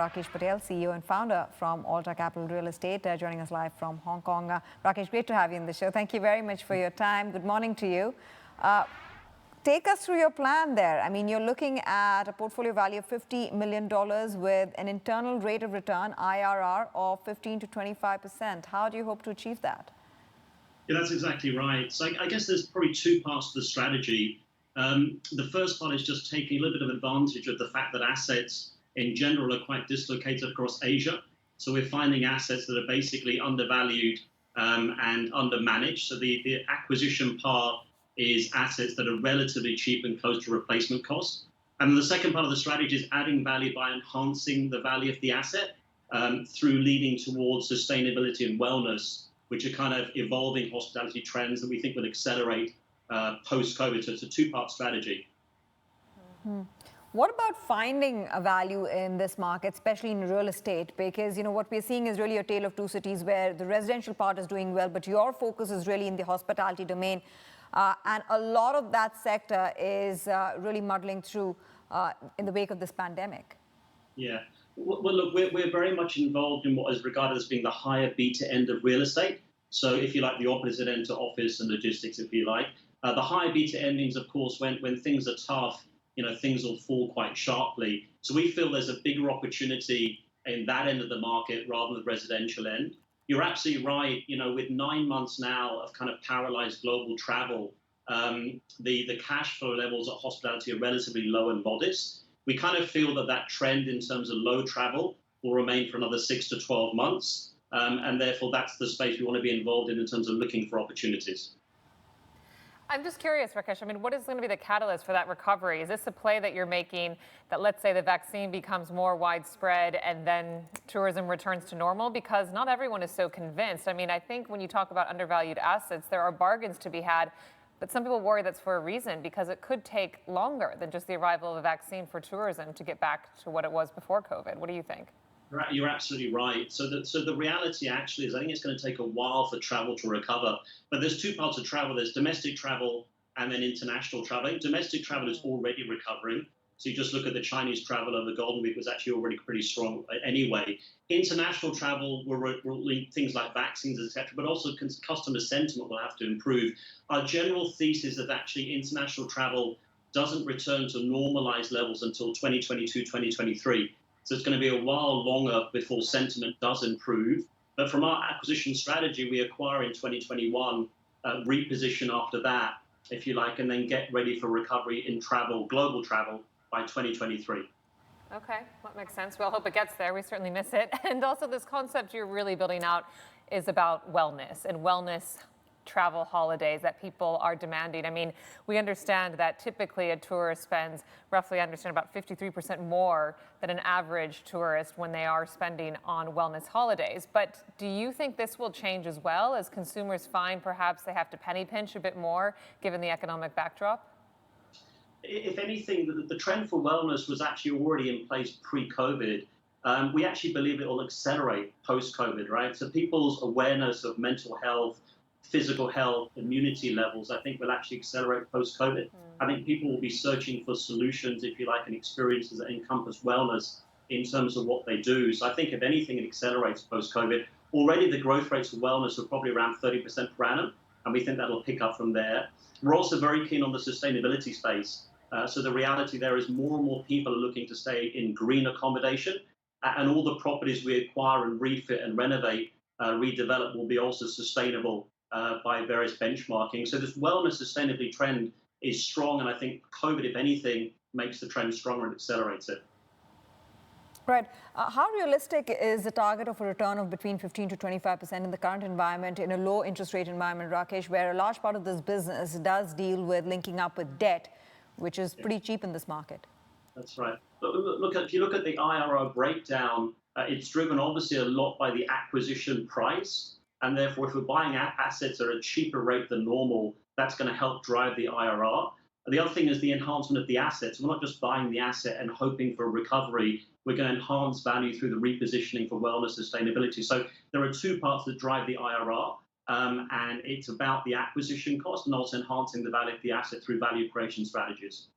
Rakesh Patel, CEO and founder from ALTA Capital Real Estate, joining us live from Hong Kong. Rakesh, great to have you in the show. Thank you very much for your time. Good morning to you. Take us through your plan there. I mean, you're looking at a portfolio value of $50 million with an internal rate of return, IRR, of 15 to 25%. How do you hope to achieve that? Yeah, that's exactly right. So I guess there's probably two parts to the strategy. The first part is just taking a little bit of advantage of the fact that assets in general are quite dislocated across Asia. So we're finding assets that are basically undervalued and undermanaged. So the acquisition part is assets that are relatively cheap and close to replacement cost. And the second part of the strategy is adding value by enhancing the value of the asset through leading towards sustainability and wellness, which are kind of evolving hospitality trends that we think will accelerate post-COVID. So it's a two-part strategy. Mm-hmm. What about finding a value in this market, especially in real estate? Because, you know, what we're seeing is really a tale of two cities where the residential part is doing well, but your focus is really in the hospitality domain. And a lot of that sector is really muddling through in the wake of this pandemic. Yeah. Well, look, we're very much involved in what is regarded as being the higher beta end of real estate. So if you like, the opposite end to office and logistics, if you like. The higher beta end means, of course, when things are tough, you know, things will fall quite sharply. So we feel there's a bigger opportunity in that end of the market rather than the residential end. You're absolutely right. You know, with 9 months now of kind of paralyzed global travel, the cash flow levels at hospitality are relatively low and modest. We kind of feel that that trend in terms of low travel will remain for another 6 to 12 months. And therefore, that's the space we want to be involved in terms of looking for opportunities. I'm just curious, Rakesh, I mean, what is going to be the catalyst for that recovery? Is this a play that you're making that, let's say, the vaccine becomes more widespread and then tourism returns to normal? Because not everyone is so convinced. I mean, I think when you talk about undervalued assets, there are bargains to be had, but some people worry that's for a reason because it could take longer than just the arrival of a vaccine for tourism to get back to what it was before COVID. What do you think? You're absolutely right. So the reality actually is I think it's going to take a while for travel to recover. But there's two parts of travel. There's domestic travel and then international travel. I think domestic travel is already recovering. So you just look at the Chinese travel over the Golden Week was actually already pretty strong anyway. International travel will link things like vaccines, etc., but also customer sentiment will have to improve. Our general thesis is that actually international travel doesn't return to normalized levels until 2022, 2023. So it's going to be a while longer before sentiment does improve. But from our acquisition strategy, we acquire in 2021, reposition after that, if you like, and then get ready for recovery in travel, global travel, by 2023. Okay, that makes sense. Well, I hope it gets there. We certainly miss it. And also this concept you're really building out is about wellness and wellness travel holidays that people are demanding. I mean, we understand that typically a tourist spends roughly, about 53% more than an average tourist when they are spending on wellness holidays. But do you think this will change as well as consumers find perhaps they have to penny pinch a bit more given the economic backdrop? If anything, the trend for wellness was actually already in place pre-COVID. We actually believe it will accelerate post-COVID, right? So people's awareness of mental health, physical health, immunity levels, I think will actually accelerate post-COVID. I think people will be searching for solutions, if you like, and experiences that encompass wellness in terms of what they do. So I think if anything, it accelerates post-COVID. Already the growth rates for wellness are probably around 30% per annum, and we think that'll pick up from there. We're also very keen on the sustainability space. So the reality there is more and more people are looking to stay in green accommodation, and all the properties we acquire and refit and renovate, redevelop will be also sustainable by various benchmarking. So this wellness sustainability trend is strong, and I think COVID, if anything, makes the trend stronger and accelerates it. Right. How realistic is the target of a return of between 15 to 25% in the current environment, in a low interest rate environment, Rakesh, where a large part of this business does deal with linking up with debt, which is pretty cheap in this market? That's right. Look, if you look at the IRR breakdown, it's driven obviously a lot by the acquisition price. And therefore, if we're buying assets at a cheaper rate than normal, that's going to help drive the IRR. The other thing is the enhancement of the assets. We're not just buying the asset and hoping for a recovery. We're going to enhance value through the repositioning for wellness sustainability. So there are two parts that drive the IRR. And it's about the acquisition cost and also enhancing the value of the asset through value creation strategies.